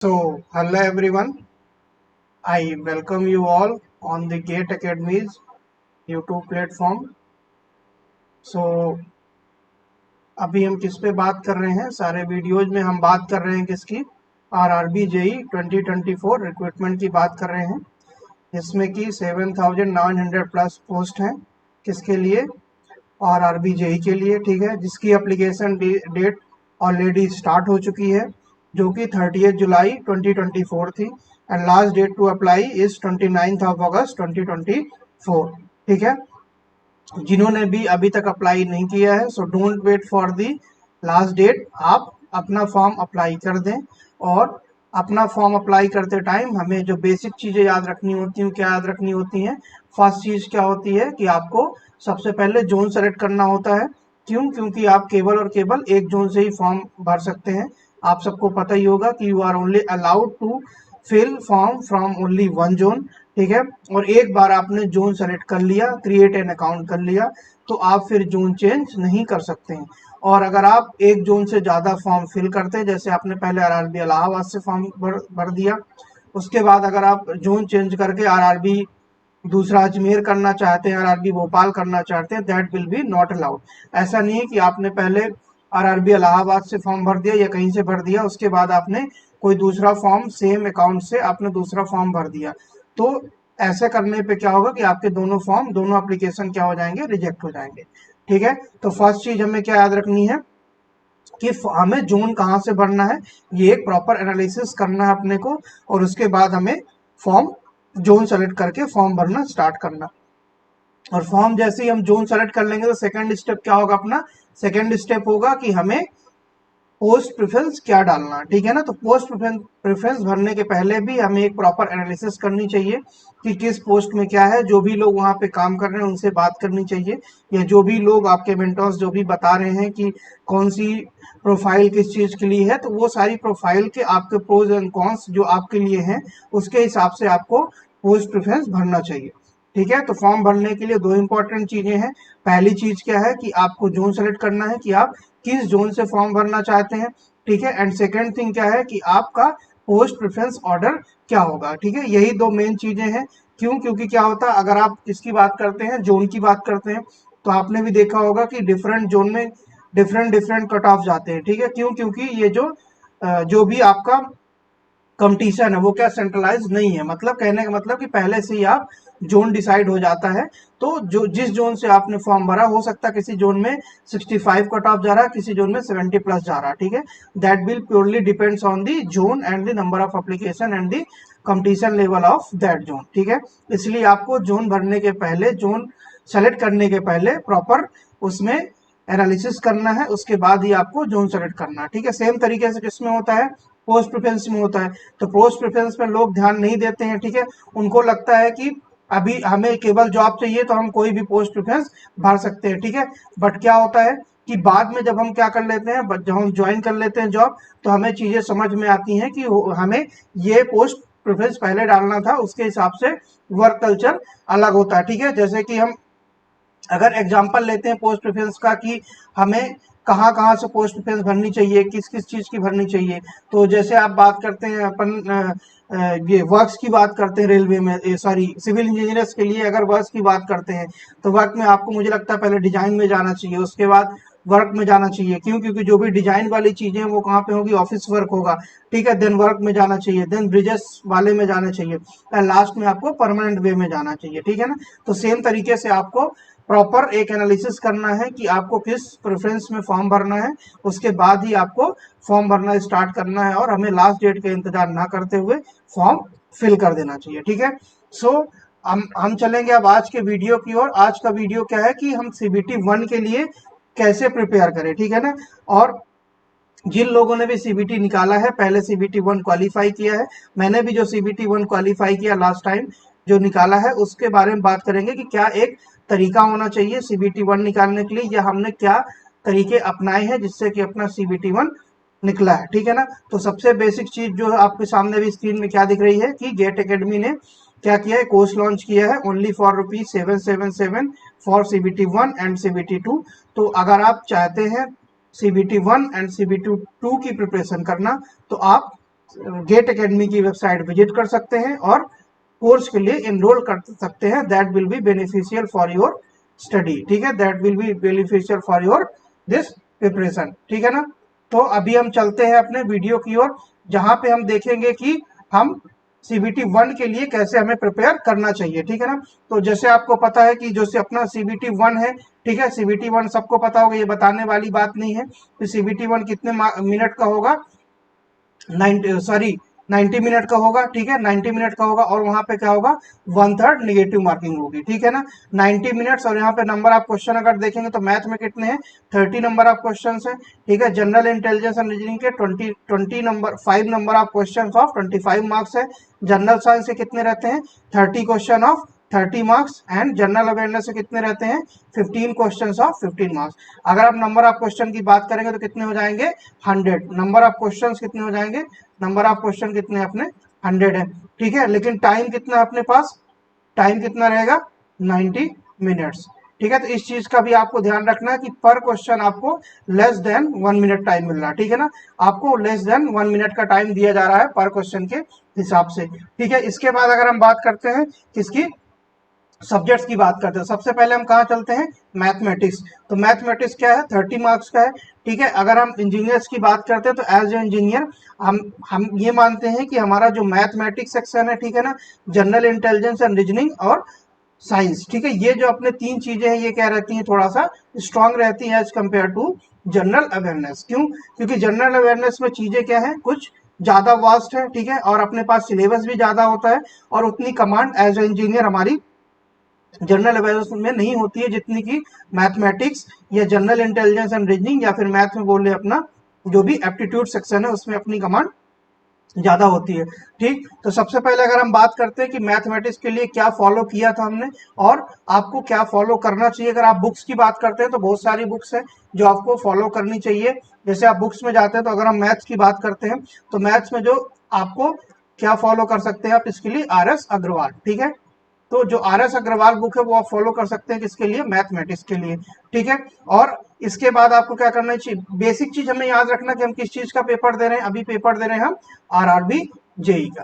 So, hello everyone. I welcome you all on the Gate Academy's YouTube platform. So, अभी हम किस पे बात कर रहे हैं? सारे वीडियोज में हम बात कर रहे हैं किसकी? आरआरबी जेई 2024 रिक्रूटमेंट की बात कर रहे हैं, जिसमें कि 7,900 प्लस पोस्ट हैं। किसके लिए? आरआरबी जेई के लिए, ठीक है, जिसकी एप्लीकेशन डेट ऑलरेडी स्टार्ट हो चुकी है, जो कि 30 जुलाई 2024 थी, and last date to apply is 29 of August 2024। ठीक है, जिन्होंने भी अभी तक अप्लाई नहीं किया है, so don't wait for the last date, आप अपना फॉर्म अप्लाई कर दें। और अपना फॉर्म अप्लाई करते टाइम हमें जो बेसिक चीज़ें याद रखनी होती हैं, क्या याद रखनी होती हैं? फर्स्ट चीज़ क्या होती है कि आपको सबसे पहले जोन सेलेक्ट करना होता है। क्यों? क्योंकि आप केवल और केवल एक जोन से ही फॉर्म भर सकते हैं। आप सबको पता ही होगा कि you are only allowed to fill form from only one zone. ठीक है, और एक बार आपने जोन सेलेक्ट कर लिया, क्रिएट एन अकाउंट कर लिया, तो आप फिर जोन चेंज नहीं कर सकते हैं। और अगर आप एक जोन से ज़्यादा फॉर्म फिल करते हैं, जैसे आपने पहले आरआरबी इलाहाबाद से फॉर्म भर दिया, उसके बाद अगर आप जोन चेंज करके आरआरबी दूसरा अजमेर करना चाहते हैं, आरआरबी भोपाल करना चाहते हैं, that will be not allowed. ऐसा नहीं है कि आपने पहले आरआरबी इलाहाबाद से फॉर्म भर दिया या कहीं से भर दिया, उसके बाद आपने कोई दूसरा फॉर्म सेम अकाउंट से आपने दूसरा फॉर्म भर दिया, तो ऐसे करने पे क्या होगा कि आपके दोनों फॉर्म, दोनों एप्लीकेशन क्या हो जाएंगे? रिजेक्ट हो जाएंगे। ठीक है, तो फर्स्ट चीज हमें क्या याद रखनी है कि हमें जोन कहाँ से भरना है, ये एक प्रॉपर एनालिसिस करना है अपने को, और उसके बाद हमें फॉर्म जोन सेलेक्ट करके फॉर्म भरना स्टार्ट करना। और फॉर्म जैसे ही हम जोन सेलेक्ट कर लेंगे तो सेकंड स्टेप क्या होगा? अपना सेकंड स्टेप होगा कि हमें पोस्ट प्रेफरेंस क्या डालना। ठीक है ना, तो पोस्ट प्रेफरेंस भरने के पहले भी हमें एक प्रॉपर एनालिसिस करनी चाहिए कि किस पोस्ट में क्या है। जो भी लोग वहां पे काम कर रहे हैं उनसे बात करनी चाहिए, या जो भी लोग आपके मेंटर्स जो भी बता रहे हैं कि कौन सी प्रोफाइल किस चीज के लिए है, तो वो सारी प्रोफाइल के आपके प्रोज एंड कॉन्स जो आपके लिए हैं, उसके हिसाब से आपको पोस्ट प्रेफरेंस भरना चाहिए। ठीक है, तो फॉर्म भरने के लिए दो इंपॉर्टेंट चीजें हैं। पहली चीज क्या है कि आपको जोन सेलेक्ट करना है कि आप किस जोन से फॉर्म भरना चाहते हैं। ठीक है, एंड सेकेंड थिंग क्या है कि आपका पोस्ट प्रेफरेंस ऑर्डर क्या होगा। ठीक है, यही दो मेन चीजें हैं। क्यों? क्योंकि क्या होता है, अगर आप इसकी बात करते हैं, जोन की बात करते हैं, तो आपने भी देखा होगा कि डिफरेंट जोन में डिफरेंट डिफरेंट कट ऑफ जाते हैं। ठीक है, क्यों? क्योंकि ये जो भी आपका कंपटीशन है वो क्या सेंट्रलाइज नहीं है। मतलब कहने का मतलब कि पहले से ही आप जोन डिसाइड हो जाता है। तो जो जिस जोन से आपने फॉर्म भरा, हो सकता है किसी जोन में 65 कट ऑफ जा रहा है, किसी जोन में 70 प्लस जा रहा है। ठीक है, that will purely depends on the zone and the number of application and the competition level of that zone. ठीक है, इसलिए आपको जोन भरने के पहले, जोन सेलेक्ट करने के पहले प्रॉपर उसमें एनालिसिस करना है, उसके बाद ही आपको जोन सेलेक्ट करना है। ठीक है, सेम तरीके से किसमें होता है? पोस्ट प्रेफरेंस में होता है। तो पोस्ट प्रेफरेंस में लोग ध्यान नहीं देते हैं। ठीक है, उनको लगता है कि अभी हमें केवल जॉब चाहिए तो हम कोई भी पोस्ट प्रेफरेंस भर सकते हैं। ठीक है, बट क्या होता है कि बाद में जब हम क्या कर लेते हैं, जब हम ज्वाइन कर लेते हैं जॉब, तो हमें चीजें समझ में आती हैं कि हमें ये पोस्ट प्रेफरेंस पहले डालना था, उसके हिसाब से वर्क कल्चर अलग होता है। ठीक है, जैसे कि हम अगर एग्जाम्पल लेते हैं पोस्ट प्रेफरेंस का कि हमें कहाँ कहाँ से पोस्ट प्रेफरेंस भरनी चाहिए, किस किस चीज़ की भरनी चाहिए, तो जैसे आप बात करते हैं अपन ये वर्क्स की बात करते हैं रेलवे में, सॉरी सिविल इंजीनियर्स के लिए अगर वर्क्स की बात करते हैं, तो वर्क में आपको मुझे लगता है पहले डिजाइन में जाना चाहिए, उसके बाद वर्क में जाना चाहिए। क्यों? क्योंकि जो भी डिजाइन वाली चीजें वो कहाँ पे होगी? ऑफिस वर्क होगा। ठीक है, देन वर्क में जाना चाहिए, देन ब्रिजेस वाले में जाना चाहिए, एंड लास्ट में आपको परमानेंट वे में जाना चाहिए। ठीक है ना, तो सेम तरीके से आपको प्रॉपर एक एनालिसिस करना है कि आपको किस प्रेफरेंस में फॉर्म भरना है, उसके बाद ही आपको फॉर्म भरना स्टार्ट करना है, और हमें लास्ट डेट का इंतजार ना करते हुए फॉर्म फिल कर देना चाहिए। ठीक है, सो हम चलेंगे अब आज के वीडियो की ओर। आज का वीडियो क्या है कि हम सीबीटी 1 के लिए कैसे प्रिपेयर करें। ठीक है ना, और जिन लोगों ने भी सीबीटी निकाला है, पहले सीबीटी 1 क्वालिफाई किया है, मैंने भी जो सीबीटी 1 क्वालिफाई किया लास्ट टाइम जो निकाला है, उसके बारे में बात करेंगे कि क्या एक तरीका होना चाहिए सीबीटी 1 निकालने के लिए, या हमने क्या तरीके अपनाए हैं जिससे कि अपना सीबीटी 1 निकला है। ठीक है ना, तो सबसे बेसिक चीज जो आपके सामने भी स्क्रीन में क्या दिख रही है कि गेट एकेडमी ने क्या किया है, कोर्स लॉन्च किया है only for ₹777 for CBT 1 and CBT 2। तो अगर आप चाहते हैं सीबीटी 1 एंड सीबीटी 2 की प्रिपरेशन करना, तो आप गेट एकेडमी की वेबसाइट विजिट कर सकते हैं और कोर्स के लिए एनरोल कर सकते हैं। That will be beneficial for your study, ठीक है, that will be beneficial for your this preparation, ठीक है ना। तो अभी हम चलते हैं अपने वीडियो की ओर, जहां पे हम देखेंगे कि हम सीबीटी 1 के लिए कैसे हमें प्रिपेयर करना चाहिए, ठीक है ना। तो जैसे आपको पता है कि जो अपना सीबीटी 1 है, ठीक है, सीबीटी 1 सबको पता होगा, ये बताने वाली बात नहीं है। तो सीबीटी 1 कितने मिनट का होगा, 90 मिनट का होगा, ठीक है, 90 मिनट का होगा। और वहां पे क्या होगा, 1/3 निगेटिव मार्किंग होगी, ठीक है ना। 90 मिनट्स, और यहाँ पे नंबर ऑफ क्वेश्चन अगर देखेंगे तो मैथ में कितने हैं, 30 नंबर ऑफ क्वेश्चन है, ठीक है। जनरल इंटेलिजेंस एंड रीजनिंग के 20 number 5 number of question of 25 marks है। जनरल साइंस के कितने रहते हैं, 30 question of 30 marks. And general awareness से कितने रहते हैं, 15 क्वेश्चंस ऑफ 15 मार्क्स। अगर आप नंबर ऑफ क्वेश्चन की बात करेंगे तो कितने हो जाएंगे, 100। नंबर ऑफ क्वेश्चंस कितने हो जाएंगे, नंबर ऑफ क्वेश्चन कितने अपने 100 है, ठीक है। लेकिन टाइम कितना है अपने पास, टाइम कितना रहेगा, 90 मिनट्स, ठीक है। तो इस चीज का भी आपको ध्यान रखना है कि पर क्वेश्चन आपको लेस देन 1 मिनट टाइम मिल रहा है, ठीक है ना। आपको लेस देन 1 मिनट का टाइम दिया जा रहा है पर क्वेश्चन के हिसाब से, ठीक है। इसके बाद अगर हम बात करते हैं किसकी, सब्जेक्ट्स की बात करते हैं, सबसे पहले हम कहाँ चलते हैं, मैथमेटिक्स। तो मैथमेटिक्स क्या है, 30 मार्क्स का है, ठीक है। अगर हम इंजीनियर्स की बात करते हैं तो एज ए इंजीनियर हम ये मानते हैं कि हमारा जो मैथमेटिक्स सेक्शन है, ठीक है ना, जनरल इंटेलिजेंस एंड रीजनिंग और साइंस, ठीक है, ये जो अपने 3 चीजें हैं ये क्या रहती हैं, थोड़ा सा स्ट्रांग रहती है as compared to general awareness. क्यों, क्योंकि जनरल अवेयरनेस में चीजें क्या है, कुछ ज्यादा वास्ट है, ठीक है, और अपने पास सिलेबस भी ज्यादा होता है, और उतनी कमांड एज ए इंजीनियर हमारी जनरल अवेयरनेस में नहीं होती है जितनी की मैथमेटिक्स या जनरल इंटेलिजेंस एंड रीजनिंग, या फिर मैथ में बोल रहे अपना जो भी एप्टीट्यूड सेक्शन है उसमें अपनी कमांड ज्यादा होती है, ठीक। तो सबसे पहले अगर हम बात करते हैं कि मैथमेटिक्स के लिए क्या फॉलो किया था हमने और आपको क्या फॉलो करना चाहिए। अगर आप बुक्स की बात करते हैं तो बहुत सारी बुक्स हैं जो आपको फॉलो करनी चाहिए। जैसे आप बुक्स में जाते हैं तो अगर हम मैथ्स की बात करते हैं तो मैथ्स में जो आपको क्या फॉलो कर सकते हैं आप, इसके लिए RS अग्रवाल, ठीक है। तो जो RS अग्रवाल बुक है वो आप फॉलो कर सकते हैं किसके लिए, मैथमेटिक्स के लिए, ठीक है। और इसके बाद आपको क्या करना चाहिए, बेसिक चीज हमें याद रखना कि हम किस चीज का पेपर दे रहे हैं, अभी पेपर दे रहे हैं हम RRB JEE का,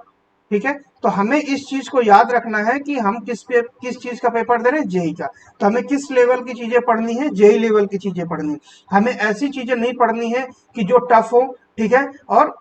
ठीक है। तो हमें इस चीज को याद रखना है कि हम किस चीज का पेपर दे रहे हैं, JEE का। तो हमें किस लेवल की चीजें पढ़नी है, JEE लेवल की चीजें पढ़नी है। हमें ऐसी चीजें नहीं पढ़नी है कि जो टफ हो, ठीक है, और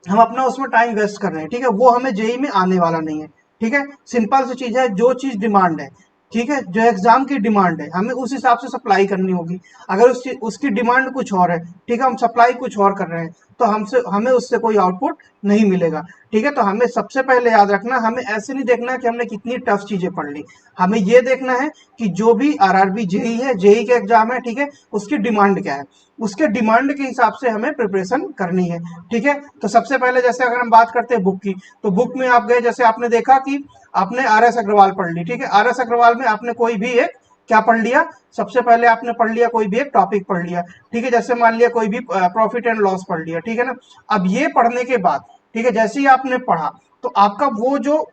हम अपना उसमें टाइम वेस्ट कर रहे हैं, ठीक है, वो हमें JEE में आने वाला नहीं है, ठीक है। सिंपल सी चीज है, जो चीज डिमांड है, ठीक है, जो एग्जाम की डिमांड है हमें उस हिसाब से सप्लाई करनी होगी। अगर उसकी डिमांड कुछ और है, ठीक है, हम सप्लाई कुछ और कर रहे हैं तो हमें उससे कोई आउटपुट नहीं मिलेगा, ठीक है। तो हमें सबसे पहले याद रखना, हमें ऐसे नहीं देखना कि हमने कितनी टफ चीजें पढ़ ली, हमें ये देखना है कि जो भी RRB JEE है, JEE के एग्जाम है, ठीक है, उसकी डिमांड क्या है, उसके डिमांड के हिसाब से हमें प्रिपरेशन करनी है, ठीक है। तो सबसे पहले जैसे अगर हम बात करते हैं बुक की, तो बुक में आप गए, जैसे आपने देखा कि आपने RS अग्रवाल पढ़ ली, ठीक है, RS अग्रवाल में आपने कोई भी एक क्या पढ़ लिया, सबसे पहले आपने पढ़ लिया कोई भी एक टॉपिक पढ़ लिया, ठीक है, जैसे मान लिया कोई भी प्रॉफिट एंड लॉस पढ़ लिया, ठीक है ना। अब ये पढ़ने के बाद, ठीक है, जैसे ही आपने पढ़ा तो आपका वो जो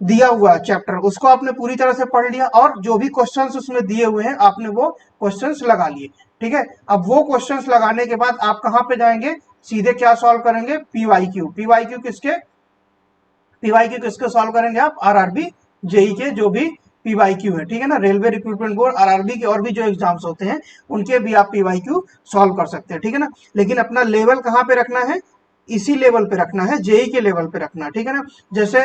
दिया हुआ चैप्टर उसको आपने पूरी तरह से पढ़ लिया, और जो भी क्वेश्चंस उसमें दिए हुए हैं आपने वो क्वेश्चंस लगा लिए, ठीक है। अब वो क्वेश्चंस लगाने के बाद आप कहां पे जाएंगे, सीधे क्या सॉल्व करेंगे, पीवाईक्यू किसके सॉल्व करेंगे आप, RRB JEE के जो भी पीवाईक्यू है, ठीक है ना, रेलवे रिक्रूटमेंट बोर्ड RRB के और भी जो एग्जाम्स होते हैं उनके भी आप पीवाईक्यू सॉल्व कर सकते हैं, ठीक है ना। लेकिन अपना लेवल कहाँ पे रखना है, इसी लेवल पे रखना है, JEE के लेवल पे रखना है, ठीक है ना। जैसे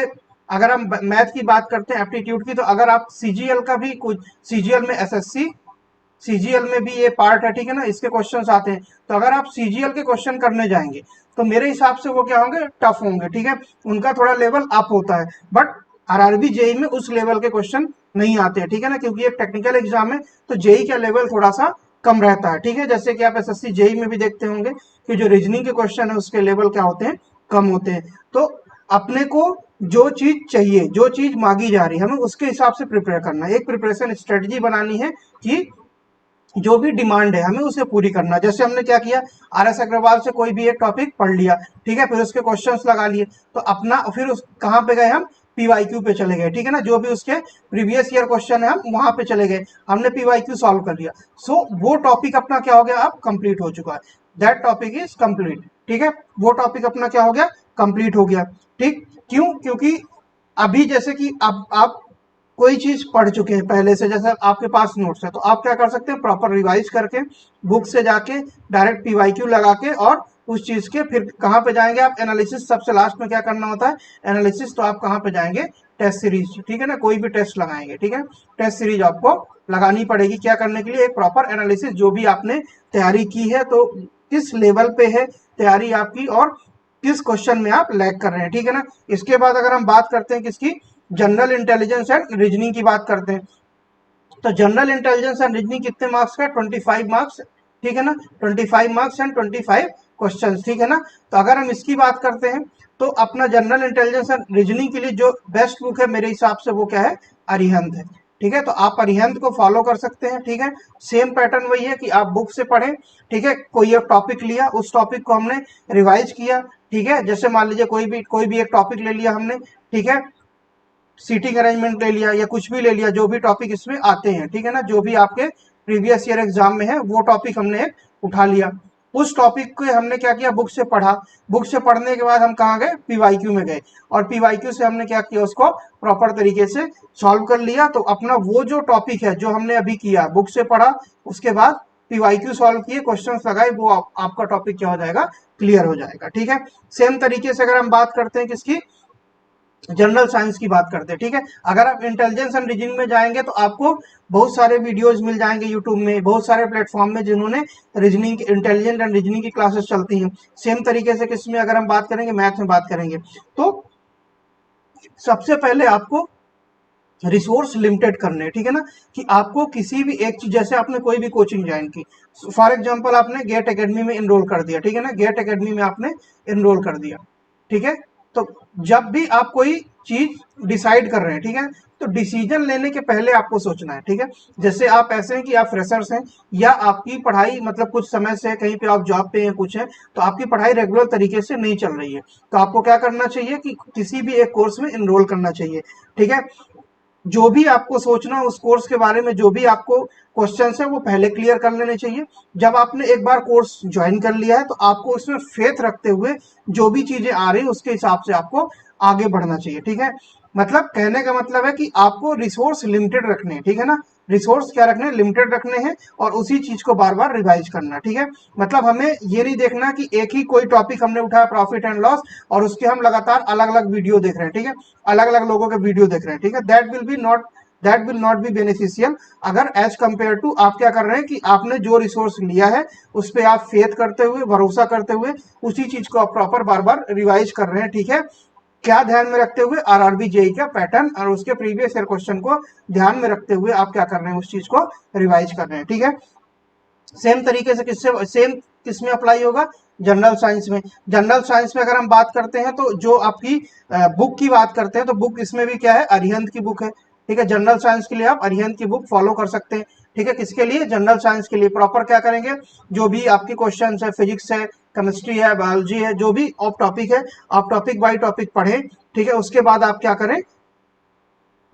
अगर हम मैथ की बात करते हैं, एप्टीट्यूड की, तो अगर आप CGL का भी कुछ, CGL में SSC CGL में भी ये पार्ट है, ठीक है ना, इसके क्वेश्चंस आते हैं। तो अगर आप CGL के क्वेश्चन करने जाएंगे तो मेरे हिसाब से वो क्या होंगे, टफ होंगे, ठीक है, उनका थोड़ा लेवल अप होता है। बट RRB JEE में उस लेवल के क्वेश्चन नहीं आते हैं, ठीक है ना, क्योंकि एक टेक्निकल एग्जाम है तो JEE का लेवल थोड़ा सा कम रहता है, ठीक है। जैसे कि आप SSC JEE में भी देखते होंगे कि जो रीजनिंग के क्वेश्चन है उसके लेवल क्या होते हैं, कम होते हैं। तो अपने को जो चीज चाहिए, जो चीज मांगी जा रही है, हमें उसके हिसाब से प्रिपेयर करना है, एक प्रिपरेशन स्ट्रेटजी बनानी है कि जो भी डिमांड है हमें उसे पूरी करना। जैसे हमने क्या किया, RS अग्रवाल से कोई भी एक टॉपिक पढ़ लिया, ठीक है, फिर उसके क्वेश्चंस लगा लिए, तो अपना फिर कहाँ पे गए, हम पीवाईक्यू पे चले गए, ठीक है ना, जो भी उसके प्रीवियस ईयर क्वेश्चन है हम वहां पे चले गए, हमने पीवाईक्यू सॉल्व कर लिया। सो वो टॉपिक अपना क्या हो गया, अब कंप्लीट हो चुका है, दैट टॉपिक इज कंप्लीट, ठीक है, वो टॉपिक अपना क्या हो गया, कंप्लीट हो गया। ठीक, क्यों, क्योंकि अभी जैसे कि अब आप कोई चीज पढ़ चुके हैं पहले से, जैसे आपके पास नोट्स है, तो आप क्या कर सकते हैं, प्रॉपर रिवाइज करके बुक से जाके डायरेक्ट पीवाईक्यू लगा के और उस चीज के फिर कहाँ पे जाएंगे आप, एनालिसिस। सबसे लास्ट में क्या करना होता है, एनालिसिस। तो आप कहाँ पे जाएंगे, टेस्ट सीरीज। ठीक है ना, कोई भी टेस्ट लगाएंगे, ठीक है, टेस्ट सीरीज आपको लगानी पड़ेगी। क्या करने के लिए, एक प्रॉपर एनालिसिस, जो भी आपने तैयारी की है तो किस लेवल पे है तैयारी आपकी और किस क्वेश्चन में आप लैग कर रहे हैं। ठीक है ना। इसके बाद अगर हम बात करते हैं किसकी, जनरल इंटेलिजेंस एंड रीजनिंग की बात करते हैं, तो जनरल इंटेलिजेंस एंड रीजनिंग कितने मार्क्स का, 25 मार्क्स। ठीक है ना, 25 मार्क्स एंड 25 क्वेश्चन। ठीक है ना। तो अगर हम इसकी बात करते हैं तो अपना जनरल इंटेलिजेंस एंड रीजनिंग के लिए जो बेस्ट बुक है मेरे हिसाब से वो क्या है, अरिहंत है। ठीक है, तो आप अरिहंत को फॉलो कर सकते हैं। ठीक है, सेम पैटर्न वही है कि आप बुक से पढ़ें। ठीक है, कोई एक टॉपिक लिया, उस टॉपिक को हमने रिवाइज किया। ठीक है, जैसे मान लीजिए कोई भी एक टॉपिक ले लिया हमने। ठीक है, सीटिंग अरेंजमेंट ले लिया या कुछ भी ले लिया, जो भी टॉपिक इसमें आते हैं। ठीक है ना, जो भी आपके प्रीवियस ईयर एग्जाम में है वो टॉपिक हमने एक उठा लिया। उस टॉपिक को हमने क्या किया, बुक से पढ़ा। बुक से पढ़ने के बाद हम कहाँ गए, पीवाईक्यू में गए, और पीवाईक्यू से हमने क्या किया, उसको प्रॉपर तरीके से सॉल्व कर लिया। तो अपना वो जो टॉपिक है जो हमने अभी किया, बुक से पढ़ा, उसके बाद पीवाईक्यू सॉल्व किए, क्वेश्चंस लगाए, वो आपका टॉपिक क्या हो जाएगा, क्लियर हो जाएगा। ठीक है, सेम तरीके से अगर हम बात करते हैं किसकी, जनरल साइंस की बात करते हैं। ठीक है, अगर आप इंटेलिजेंस एंड रीजनिंग में जाएंगे तो आपको बहुत सारे वीडियोस मिल जाएंगे यूट्यूब में, बहुत सारे प्लेटफॉर्म में जिन्होंने रीजनिंग, इंटेलिजेंस एंड रीजनिंग की क्लासेस चलती हैं। सेम तरीके से किसमें अगर हम बात करेंगे, मैथ में बात करेंगे, तो सबसे पहले आपको रिसोर्स लिमिटेड करने हैं। ठीक है ना, कि आपको किसी भी एक चीज, जैसे आपने कोई भी कोचिंग ज्वाइन की, फॉर एग्जांपल आपने गेट एकेडमी में इनरोल कर दिया। ठीक है ना, गेट एकेडमी में आपने इनरोल कर दिया। ठीक है, तो जब भी आप कोई चीज डिसाइड कर रहे हैं, ठीक है, तो डिसीजन लेने के पहले आपको सोचना है। ठीक है, जैसे आप ऐसे हैं कि आप फ्रेशर्स हैं, या आपकी पढ़ाई मतलब कुछ समय से कहीं पे आप जॉब पे हैं, कुछ है, तो आपकी पढ़ाई रेगुलर तरीके से नहीं चल रही है, तो आपको क्या करना चाहिए कि किसी भी एक कोर्स में इनरोल करना चाहिए। ठीक है, जो भी आपको सोचना उस कोर्स के बारे में, जो भी आपको क्वेश्चन है वो पहले क्लियर कर लेने चाहिए। जब आपने एक बार कोर्स ज्वाइन कर लिया है तो आपको उसमें फेथ रखते हुए जो भी चीजें आ रही है उसके हिसाब से आपको आगे बढ़ना चाहिए। ठीक है, मतलब कहने का मतलब है कि आपको रिसोर्स लिमिटेड रखने हैं। ठीक है ना, रिसोर्स क्या रखने हैं, लिमिटेड रखने हैं, और उसी चीज को बार बार रिवाइज करना है। ठीक है, मतलब हमें ये नहीं देखना कि एक ही कोई टॉपिक हमने उठाया, प्रॉफिट एंड लॉस, और उसके हम लगातार अलग अलग वीडियो देख रहे हैं। ठीक है, अलग अलग लोगों के वीडियो देख रहे हैं। ठीक है, that will not be beneficial. अगर एज कंपेयर टू आप क्या कर रहे हैं कि आपने जो रिसोर्स लिया है उस पर आप फेथ करते हुए, भरोसा करते हुए उसी चीज को आप प्रॉपर बार बार रिवाइज कर रहे हैं। ठीक है, क्या ध्यान में रखते हुए, आरआरबी जेई का पैटर्न और उसके प्रीवियस ईयर क्वेश्चन को ध्यान में रखते हुए आप क्या कर रहे हैं, उस चीज को रिवाइज कर रहे हैं। ठीक है, सेम तरीके से सेम किसमें अप्लाई होगा, जनरल साइंस में। जनरल साइंस में अगर हम बात करते हैं तो जो आपकी बुक की बात करते हैं, तो बुक इसमें भी क्या है, अरिहंत की बुक है। ठीक है, जनरल साइंस के लिए आप अरिहंत की बुक फॉलो कर सकते हैं। ठीक है, किसके लिए, जनरल साइंस के लिए। प्रॉपर क्या करेंगे, जो भी आपके क्वेश्चन है, फिजिक्स है, केमिस्ट्री है, बायोलॉजी है, जो भी ऑफ टॉपिक है, आप टॉपिक बाई टॉपिक पढ़ें। ठीक है, उसके बाद आप क्या करें,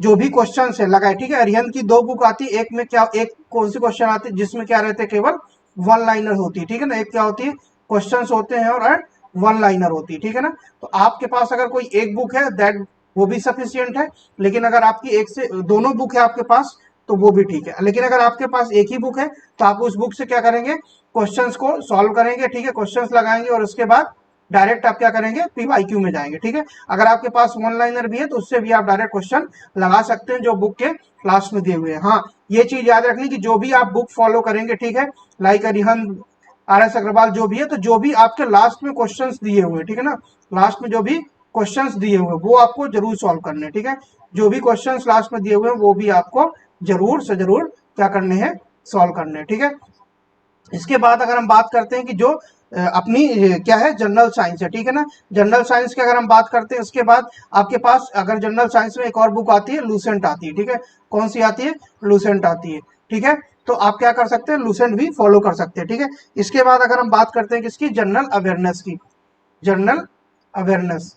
जो भी क्वेश्चन है लगाए। ठीक है, अरिहंत की दो बुक आती है, एक में क्या, एक कौन सी क्वेश्चन आती है जिसमें क्या रहते हैं, केवल वन लाइनर होती है। ठीक है ना, एक क्या होती है, क्वेश्चंस होते हैं और वन लाइनर होती है। ठीक है ना, तो आपके पास अगर कोई एक बुक है दैट वो भी सफिशियंट है, लेकिन अगर आपकी एक से दोनों बुक है आपके पास तो वो भी ठीक है। लेकिन अगर आपके पास एक ही बुक है तो आप उस बुक से क्या करेंगे, क्वेश्चंस को सॉल्व करेंगे। ठीक है, क्वेश्चंस लगाएंगे और उसके बाद डायरेक्ट आप क्या करेंगे, पीवाईक्यू में जाएंगे। ठीक है, अगर आपके पास वन लाइनर भी है तो उससे भी आप डायरेक्ट क्वेश्चन लगा सकते हैं जो बुक के लास्ट में दिए हुए हैं। हाँ, ये चीज याद रखनी कि जो भी आप बुक फॉलो करेंगे, ठीक है, like Arihant, R S Agarwal, जो भी है, तो जो भी आपके लास्ट में क्वेश्चंस दिए हुए हैं, ठीक है ना, लास्ट में जो भी क्वेश्चंस दिए हुए हैं वो आपको जरूर सॉल्व करने हैं। ठीक है, जो भी क्वेश्चंस लास्ट में दिए हुए हैं वो भी आपको जरूर से जरूर क्या करने हैं, सॉल्व करने हैं। ठीक है, इसके बाद अगर हम बात करते हैं कि जो अपनी क्या है, जनरल साइंस है। ठीक है ना, जनरल साइंस की अगर हम बात करते हैं, उसके बाद आपके पास अगर जनरल साइंस में एक और बुक आती है, लूसेंट आती है। ठीक है, कौन सी आती है, लूसेंट आती है। ठीक है, तो आप क्या कर सकते हैं, लूसेंट भी फॉलो कर सकते हैं। ठीक है, इसके बाद अगर हम बात करते हैं किसकी, जनरल अवेयरनेस की, जनरल अवेयरनेस।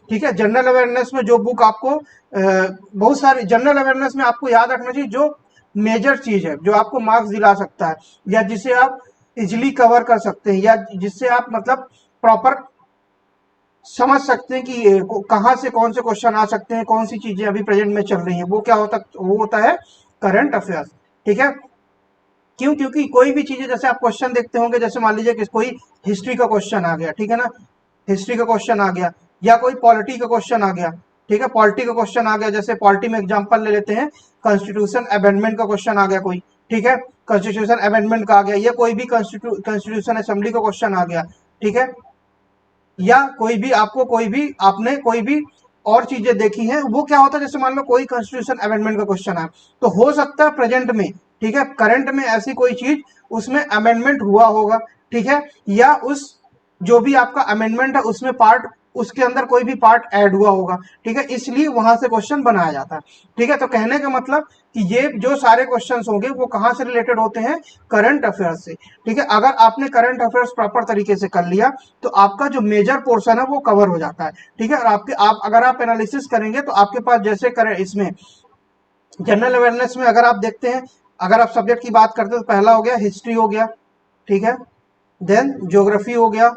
ठीक है, जनरल अवेयरनेस में जो बुक आपको बहुत सारी, जनरल अवेयरनेस में आपको याद रखना चाहिए जो मेजर चीज है, जो आपको मार्क्स दिला सकता है, या जिसे आप इजिली कवर कर सकते हैं, या जिससे आप मतलब प्रॉपर समझ सकते हैं कि ये कहाँ से कौन से क्वेश्चन आ सकते हैं, कौन सी चीजें अभी प्रेजेंट में चल रही हैं, वो होता है करंट अफेयर्स। ठीक है, क्यों? क्योंकि कोई भी चीजें, जैसे आप क्वेश्चन देखते होंगे, जैसे मान लीजिए कि कोई हिस्ट्री का क्वेश्चन आ गया, ठीक है ना, हिस्ट्री का क्वेश्चन आ गया, या कोई पॉलिटी का क्वेश्चन आ गया, ठीक है, पॉलिटी का क्वेश्चन आ गया, जैसे पॉलिटी में एग्जांपल ले लेते हैं, कॉन्स्टिट्यूशन अमेंडमेंट का क्वेश्चन आ गया कोई, ठीक है, कॉन्स्टिट्यूशन अमेंडमेंट का आ गया, या कोई भी कॉन्स्टिट्यूशन असेंबली का क्वेश्चन आ गया, ठीक है, या आपने कोई भी और चीजें देखी हैं, वो क्या होता है, जैसे मान लो कोई कॉन्स्टिट्यूशन अमेंडमेंट का क्वेश्चन है, तो हो सकता है प्रेजेंट में, ठीक है, करंट में ऐसी कोई चीज उसमें अमेंडमेंट हुआ होगा, ठीक है, या उस जो भी आपका अमेंडमेंट है उसमें पार्ट, उसके अंदर कोई भी पार्ट ऐड हुआ होगा, ठीक है, इसलिए वहां से क्वेश्चन बनाया जाता है। ठीक है, तो कहने का मतलब कि ये जो सारे क्वेश्चंस होंगे वो कहाँ से रिलेटेड होते हैं, करंट अफेयर्स से। ठीक है, अगर आपने करंट अफेयर्स प्रॉपर तरीके से कर लिया तो आपका जो मेजर पोर्शन है वो कवर हो जाता है। ठीक है, और अगर आप एनालिसिस करेंगे तो आपके पास जैसे करें इसमें जनरल अवेयरनेस में अगर आप देखते हैं, अगर आप सब्जेक्ट की बात करते हैं तो पहला हो गया हिस्ट्री हो गया, ठीक है, देन ज्योग्राफी हो गया,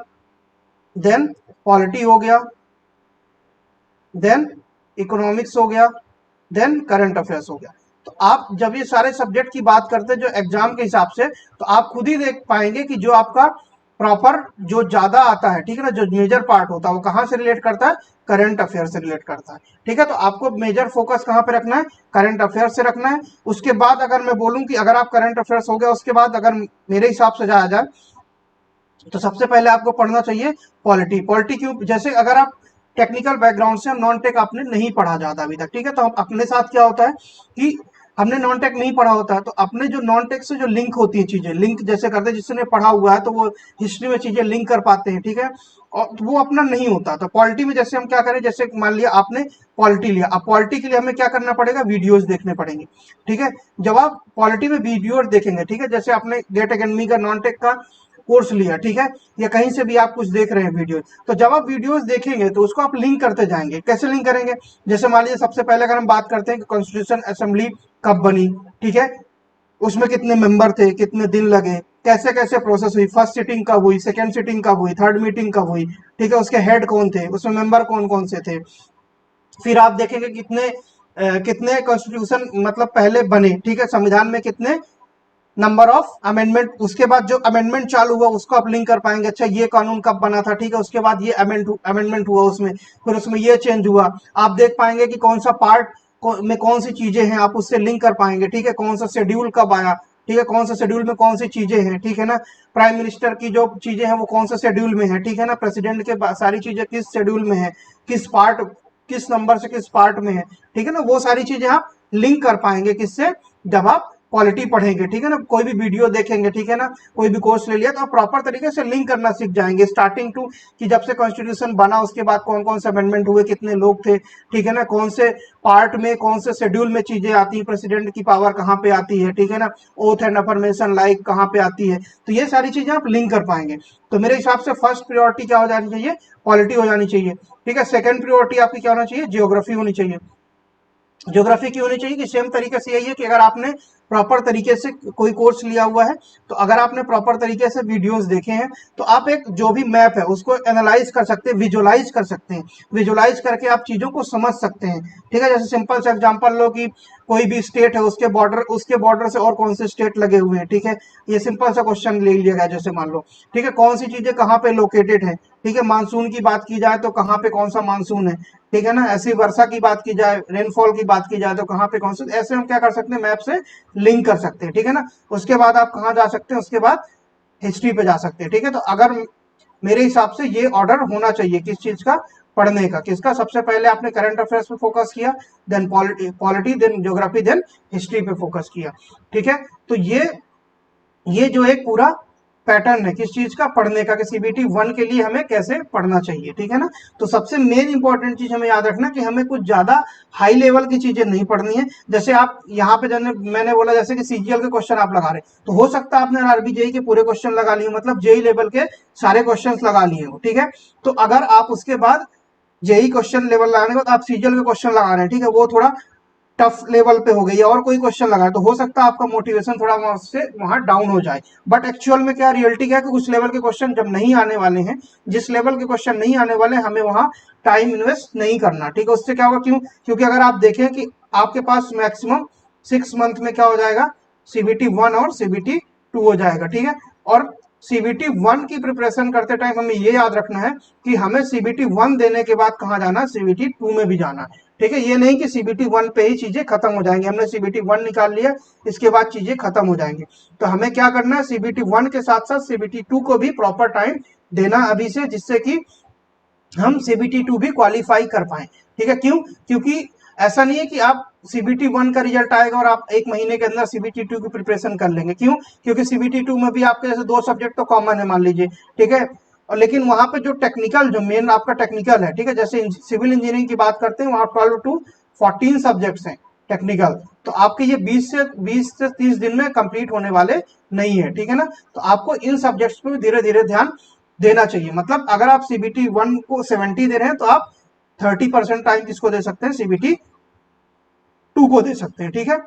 देन पॉलिटी हो गया, देन इकोनॉमिक्स हो गया, देन करंट अफेयर्स हो गया। तो आप जब ये सारे सब्जेक्ट की बात करते हैं जो एग्जाम के हिसाब से, तो आप खुद ही देख पाएंगे कि जो आपका प्रॉपर जो ज्यादा आता है, ठीक है ना, जो मेजर पार्ट होता है वो कहाँ से रिलेट करता है, करंट अफेयर से रिलेट करता है। ठीक है, तो आपको मेजर फोकस कहाँ पे रखना है, करंट अफेयर से रखना है। उसके बाद अगर मैं बोलूं कि अगर आप करंट अफेयर्स हो गया, उसके बाद अगर मेरे हिसाब से जाया जाए तो सबसे पहले आपको पढ़ना चाहिए पॉलिटी। पॉलिटी क्यों? जैसे अगर आप टेक्निकल बैकग्राउंड से, हम नॉन टेक आपने नहीं पढ़ा ज्यादा अभी तक, ठीक है, तो हम अपने साथ क्या होता है कि हमने नॉन टेक नहीं पढ़ा होता है, तो अपने जो नॉन टेक से जो लिंक होती है चीजें, लिंक जैसे करते हैं, जिसने पढ़ा हुआ है तो वो हिस्ट्री में चीजें लिंक कर पाते हैं, ठीक है, और तो वो अपना नहीं होता। तो पॉलिटी में जैसे हम क्या करें, जैसे मान लिया आपने पॉलिटी लिया, अब पॉलिटी के लिए हमें क्या करना पड़ेगा, वीडियोस देखने पड़ेंगे। ठीक है, जब आप पॉलिटी में वीडियोस देखेंगे, ठीक है, जैसे आपने गेट अकेडमी का नॉन टेक का कोर्स लिया, ठीक है, या कहीं से भी आप कुछ देख रहे हैं वीडियो, तो जब आप वीडियोस देखेंगे तो उसको आप लिंक करते जाएंगे। कैसे लिंक करेंगे? जैसे मान लीजिए सबसे पहले अगर हम बात करते हैं कि कॉन्स्टिट्यूशन असेंबली कब बनी, ठीक है, उसमें कितने मेंबर थे, कितने दिन लगे, कैसे कैसे प्रोसेस हुई, फर्स्ट सिटिंग कब हुई, सेकेंड सिटिंग कब हुई, थर्ड मीटिंग कब हुई, ठीक है, उसके हेड कौन थे, उसमें मेंबर कौन कौन से थे, फिर आप देखेंगे कितने कॉन्स्टिट्यूशन मतलब पहले बने, ठीक है, संविधान में कितने नंबर ऑफ अमेंडमेंट, उसके बाद जो अमेंडमेंट चालू हुआ उसको आप लिंक कर पाएंगे, अच्छा ये कानून कब बना था, ठीक है, उसके बाद ये अमेंडमेंट हुआ उसमें, फिर उसमें ये चेंज हुआ, आप देख पाएंगे कि कौन सा पार्ट में कौन सी चीजें हैं, आप उससे लिंक कर पाएंगे। ठीक है, कौन सा शेड्यूल कब आया, ठीक है, कौन सा शेड्यूल में कौन सी चीजें हैं, ठीक है ना, प्राइम मिनिस्टर की जो चीजें हैं वो कौन सा शेड्यूल में है, ठीक है ना, प्रेसिडेंट के सारी चीजें किस शेड्यूल में है, किस पार्ट, किस नंबर से किस पार्ट में है, ठीक है ना, वो सारी चीजें आप लिंक कर पाएंगे किससे, जब आप पॉलिटी पढ़ेंगे, ठीक है ना, कोई भी वीडियो देखेंगे, ठीक है ना, कोई भी कोर्स ले लिया तो आप प्रॉपर तरीके से लिंक करना सीख जाएंगे, स्टार्टिंग टू कि जब से कॉन्स्टिट्यूशन बना उसके बाद कौन कौन से अमेंडमेंट हुए, कितने लोग थे, ठीक है ना, कौन से पार्ट में कौन से शेड्यूल में चीजें आती है, प्रेसिडेंट की पावर कहाँ पे आती है, ठीक है ना, ओथ एंड अफर्मेशन लाइक कहाँ पे आती है, तो ये सारी चीजें आप लिंक कर पाएंगे। तो मेरे हिसाब से फर्स्ट प्रायोरिटी क्या हो जानी चाहिए, पॉलिटी हो जानी चाहिए। ठीक है, सेकंड प्रायोरिटी आपकी क्या होना चाहिए, जियोग्राफी होनी चाहिए। ज्योग्राफी की होनी चाहिए कि सेम तरीके से यही है कि अगर आपने प्रॉपर तरीके से कोई कोर्स लिया हुआ है, तो अगर आपने प्रॉपर तरीके से वीडियोस देखे हैं तो आप एक जो भी मैप है उसको एनालाइज कर सकते हैं, विजुअलाइज कर सकते हैं, विजुअलाइज करके आप चीजों को समझ सकते हैं। ठीक है, जैसे सिंपल से एग्जांपल लो कि कोई भी स्टेट है, उसके बॉर्डर से और कौन से स्टेट लगे हुए हैं, ठीक है, ये सिंपल सा क्वेश्चन ले लिया गया, जैसे मान लो, ठीक है, कौन सी चीजें कहाँ पे लोकेटेड है, ठीक है, मानसून की बात की जाए तो कहाँ पे कौन सा मानसून है, ठीक है ना, ऐसी वर्षा की बात की जाए, रेनफॉल की बात की जाए तो कहाँ पे कौन सा, ऐसे हम क्या कर सकते हैं, मैप से लिंक कर सकते हैं। ठीक है ना, उसके बाद आप कहाँ जा सकते हैं, उसके बाद हिस्ट्री पे जा सकते हैं। ठीक है, तो अगर मेरे हिसाब से ये ऑर्डर होना चाहिए किस चीज का, पढ़ने का, किसका, सबसे पहले आपने करंट अफेयर्स पे फोकस किया, then polity, then geography, then history पे फोकस किया। ठीक है, तो ये जो एक पूरा पैटर्न है किस चीज का, पढ़ने का, कि सीबीटी 1 के लिए हमें कैसे पढ़ना चाहिए। ठीक है ना, तो सबसे मेन इंपॉर्टेंट चीज हमें याद रखना कि हमें कुछ ज्यादा हाई लेवल की चीजें नहीं पढ़नी है। जैसे आप यहाँ पे मैंने बोला जैसे कि सीजीएल के क्वेश्चन आप लगा रहे, तो हो सकता है आपने आरबी जेई के पूरे क्वेश्चन लगा लिए, मतलब जेई लेवल के सारे क्वेश्चन लगा लिए हो। ठीक है, तो अगर आप उसके बाद जेई क्वेश्चन लेवल लगाने के बाद आप सीजीएल के क्वेश्चन लगा रहे हैं, ठीक है, वो थोड़ा टफ लेवल पे हो गई और कोई क्वेश्चन लगा है तो हो सकता है आपका मोटिवेशन थोड़ा वहां डाउन हो जाए। बट एक्चुअल में क्या रियलिटी क्या है कि उस लेवल के क्वेश्चन जब नहीं आने वाले हैं, जिस लेवल के क्वेश्चन नहीं आने वाले, हमें वहां टाइम इन्वेस्ट नहीं करना, ठीक है। उससे क्या होगा, क्यों, क्योंकि अगर आप देखें कि आपके पास मैक्सिमम 6 मंथ में क्या हो जाएगा, सीबीटी 1 और सीबीटी 2 हो जाएगा, ठीक है। और सीबीटी 1 की प्रिपरेशन करते टाइम हमें ये याद रखना है कि हमें सीबीटी 1 देने के बाद कहाँ जाना है, सीबीटी 2 में भी जाना है, ठीक है। ये नहीं कि सीबीटी 1 पे ही चीजें खत्म हो जाएंगी, हमने सीबीटी 1 निकाल लिया इसके बाद चीजें खत्म हो जाएंगी। तो हमें क्या करना है, सीबीटी 1 के साथ साथ सीबीटी 2 को भी प्रॉपर टाइम देना अभी से, जिससे कि हम सीबीटी 2 भी क्वालिफाई कर पाए, ठीक है। क्यों, क्योंकि ऐसा नहीं है कि आप सीबीटी 1 का रिजल्ट आएगा और आप 1 महीने के अंदर सीबीटी 2 की प्रिपरेशन कर लेंगे। क्यों, क्योंकि सीबीटी 2 में भी आपके जैसे 2 सब्जेक्ट तो कॉमन है मान लीजिए, ठीक है। और लेकिन वहां पे जो टेक्निकल, जो मेन आपका टेक्निकल है, ठीक है, जैसे सिविल इंजीनियरिंग की बात करते हैं वहां 12 to 14 सब्जेक्ट्स हैं टेक्निकल, तो आपके ये 20 से 30 दिन में कंप्लीट होने वाले नहीं है, ठीक है ना। तो आपको इन सब्जेक्ट्स पे धीरे धीरे ध्यान देना चाहिए। मतलब अगर आप सीबीटी 1 को 70 दे रहे हैं तो आप 30% टाइम किसको दे सकते हैं, सीबीटी 2 को दे सकते हैं, ठीक है।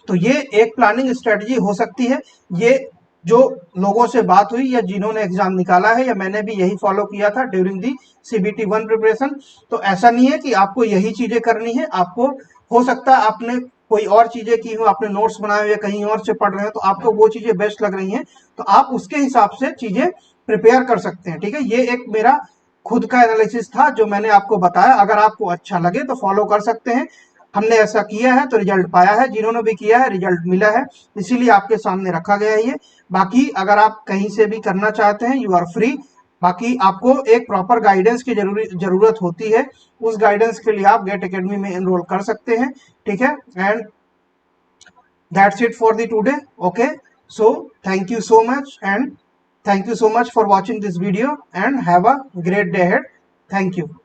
तो ये एक प्लानिंग स्ट्रेटजी हो सकती है। ये जो लोगों से बात हुई या जिन्होंने एग्जाम निकाला है, या मैंने भी यही फॉलो किया था ड्यूरिंग दी सीबीटी 1 प्रिपरेशन। तो ऐसा नहीं है कि आपको यही चीजें करनी है, आपको हो सकता है आपने कोई और चीजें की हो, आपने नोट्स बनाए हुए कहीं और से पढ़ रहे हैं तो आपको वो चीजें बेस्ट लग रही हैं, तो आप उसके हिसाब से चीजें प्रिपेयर कर सकते हैं, ठीक है। ये एक मेरा खुद का एनालिसिस था जो मैंने आपको बताया, अगर आपको अच्छा लगे तो फॉलो कर सकते हैं। हमने ऐसा किया है तो रिजल्ट पाया है, जिन्होंने भी किया है रिजल्ट मिला है, इसीलिए आपके सामने रखा गया है ये। बाकी अगर आप कहीं से भी करना चाहते हैं, यू आर फ्री। बाकी आपको एक प्रॉपर गाइडेंस की जरूरत होती है, उस गाइडेंस के लिए आप गेट एकेडमी में एनरोल कर सकते हैं, ठीक है। And that's it for the today, okay. So thank you so much, and thank you so much for watching this video and have a great day ahead. Thank you.